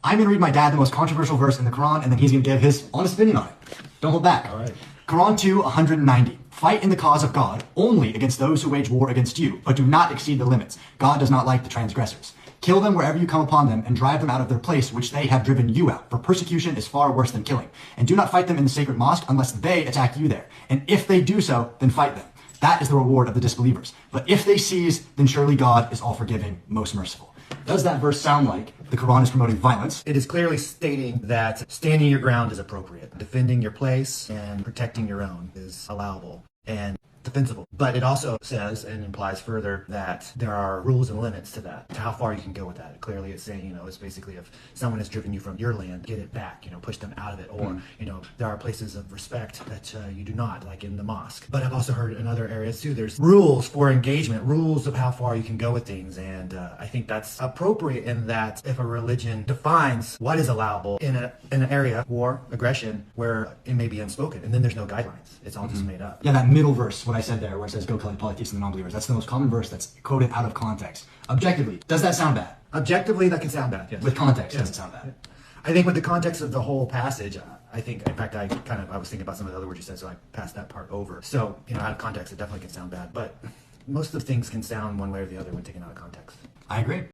I'm going to read my dad the most controversial verse in the Quran, and then he's going to give his honest opinion on it. Don't hold back. All right. Quran 2:190. Fight in the cause of God only against those who wage war against you, but do not exceed the limits. God does not like the transgressors. Kill them wherever you come upon them, and drive them out of their place which they have driven you out, for persecution is far worse than killing. And do not fight them in the sacred mosque unless they attack you there. And if they do so, then fight them. That is the reward of the disbelievers. But if they cease, then surely God is all forgiving, most merciful. Does that verse sound like the Quran is promoting violence? It is clearly stating that standing your ground is appropriate. Defending your place and protecting your own is allowable and defensible. But it also says and implies further that there are rules and limits to that, to how far you can go with that. Clearly it's saying, it's basically if someone has driven you from your land, get it back, push them out of it. Or, there are places of respect that you do not, like in the mosque. But I've also heard in other areas too, there's rules for engagement, rules of how far you can go with things. And I think that's appropriate in that if a religion defines what is allowable in an area, war, aggression, where it may be unspoken, and then there's no guidelines. It's all just made up. Yeah, that middle verse, what I said there, where it says, go kill the polytheists and the non-believers, that's the most common verse that's quoted out of context. Objectively, does that sound bad? Objectively, that can sound bad, yes. With context, does it sound bad? I think with the context of the whole passage, I think, in fact, I was thinking about some of the other words you said, so I passed that part over. So, out of context, it definitely can sound bad. But most of the things can sound one way or the other when taken out of context. I agree.